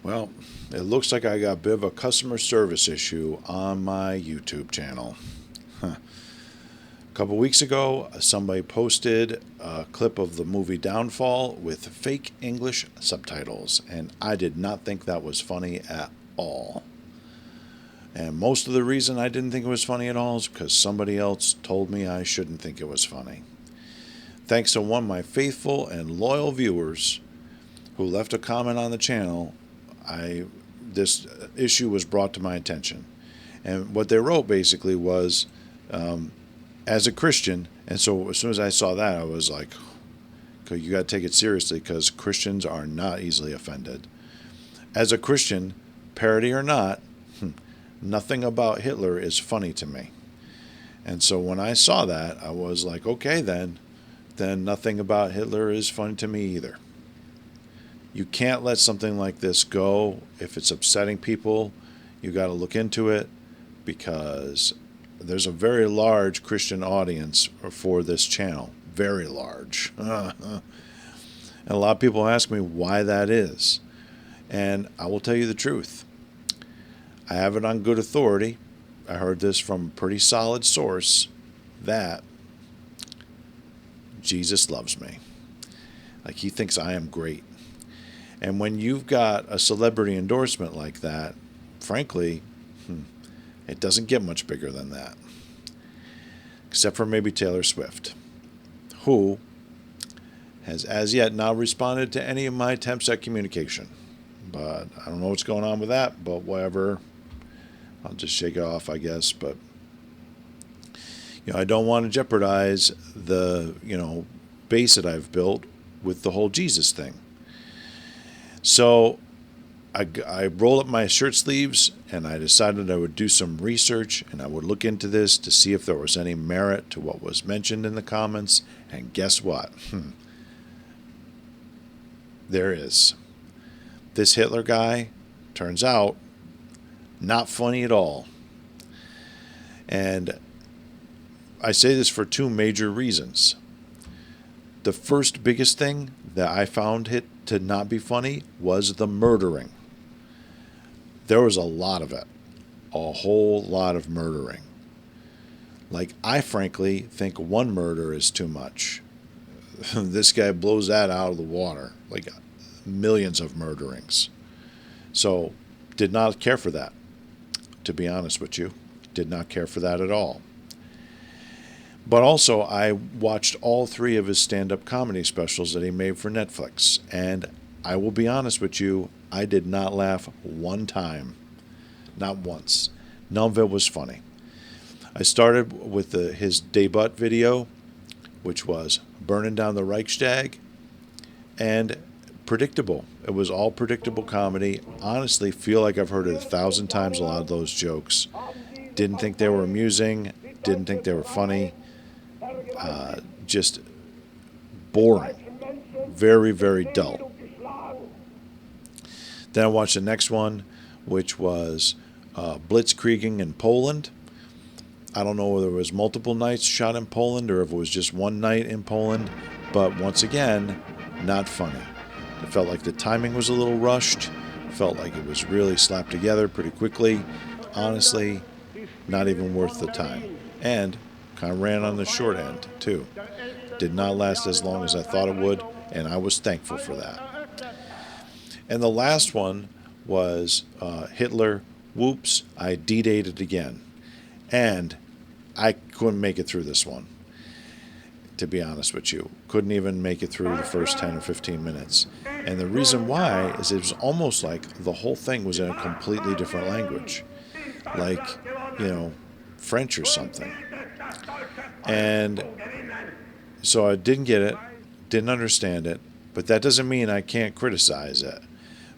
Well, it looks like I got a bit of a customer service issue on my YouTube channel. A couple weeks ago, somebody posted a clip of the movie Downfall with fake English subtitles, and I did not think that was funny at all. And most of the reason I didn't think it was funny at all is because somebody else told me I shouldn't think it was funny. Thanks to one of my faithful and loyal viewers who left a comment on the channel, this issue was brought to my attention. And what they wrote basically was, as a Christian, and so as soon as I saw that, I was like, okay, you got to take it seriously because Christians are not easily offended. As a Christian, parody or not, nothing about Hitler is funny to me. And so when I saw that, I was like, okay, then nothing about Hitler is funny to me either. You can't let something like this go. If it's upsetting people, you got to look into it because there's a very large Christian audience for this channel. Very large. And a lot of people ask me why that is. And I will tell you the truth. I have it on good authority. I heard this from a pretty solid source that Jesus loves me. Like, he thinks I am great. And when you've got a celebrity endorsement like that, frankly, it doesn't get much bigger than that. Except for maybe Taylor Swift, who has as yet not responded to any of my attempts at communication. But I don't know what's going on with that, but whatever. I'll just shake it off, I guess. But, I don't want to jeopardize the, base that I've built with the whole Jesus thing. So I rolled up my shirt sleeves and I decided I would do some research and I would look into this to see if there was any merit to what was mentioned in the comments. And guess what? There is. This Hitler guy, turns out, not funny at all. And I say this for two major reasons. The first biggest thing that I found it to not be funny was the murdering. There was a lot of it. A whole lot of murdering. Like, I frankly think one murder is too much. This guy blows that out of the water. Like, millions of murderings. So, did not care for that. To be honest with you. Did not care for that at all. But also, I watched all three of his stand-up comedy specials that he made for Netflix. And I will be honest with you, I did not laugh one time. Not once. None of it was funny. I started with his debut video, which was burning down the Reichstag. And predictable. It was all predictable comedy. Honestly, feel like I've heard it 1,000 times, a lot of those jokes. Didn't think they were amusing. Didn't think they were funny. Just boring. Very, very dull. Then I watched the next one, which was Blitzkrieging in Poland. I don't know whether it was multiple nights shot in Poland or if it was just one night in Poland. But once again, not funny. It felt like the timing was a little rushed. Felt like it was really slapped together pretty quickly. Honestly, not even worth the time. And kind of ran on the short end, too. Did not last as long as I thought it would, and I was thankful for that. And the last one was Hitler, whoops, I D-dated again. And I couldn't make it through this one, to be honest with you. Couldn't even make it through the first 10 or 15 minutes. And the reason why is it was almost like the whole thing was in a completely different language. Like, French or something. And so I didn't get it, didn't understand it, but that doesn't mean I can't criticize it.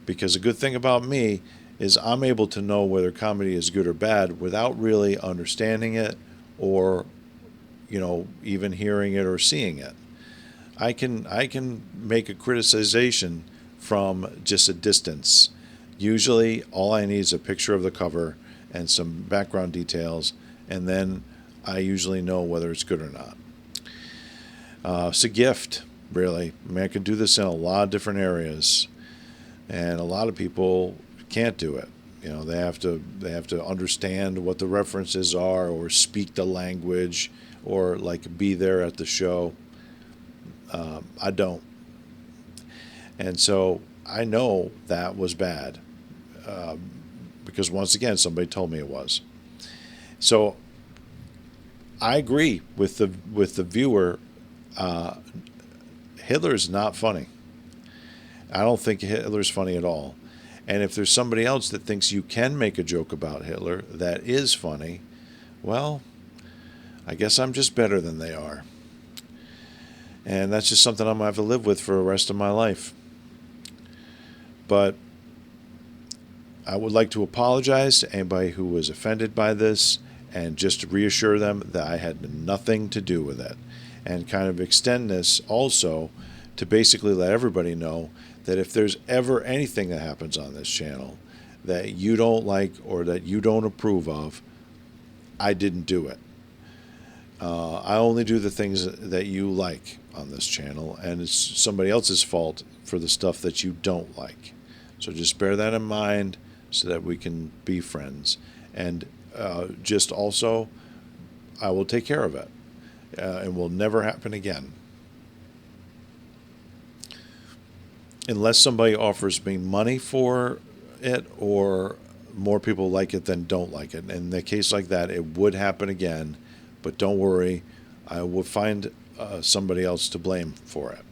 Because the good thing about me is I'm able to know whether comedy is good or bad without really understanding it or, even hearing it or seeing it. I can make a criticization from just a distance. Usually all I need is a picture of the cover and some background details, and then I usually know whether it's good or not. It's a gift, really. I mean, I can do this in a lot of different areas. And a lot of people can't do it. They have to understand what the references are, or speak the language, or like be there at the show. I don't. And so I know that was bad, because once again somebody told me it was. So I agree with the viewer. Hitler's not funny. I don't think Hitler's funny at all. And if there's somebody else that thinks you can make a joke about Hitler that is funny, well, I guess I'm just better than they are. And that's just something I'm going to have to live with for the rest of my life. But I would like to apologize to anybody who was offended by this, and just to reassure them that I had nothing to do with it. And kind of extend this also to basically let everybody know that if there's ever anything that happens on this channel that you don't like or that you don't approve of, I didn't do it. I only do the things that you like on this channel, and it's somebody else's fault for the stuff that you don't like. So just bear that in mind so that we can be friends. And just also, I will take care of it. It will never happen again. Unless somebody offers me money for it, or more people like it than don't like it. In a case like that, it would happen again. But don't worry, I will find somebody else to blame for it.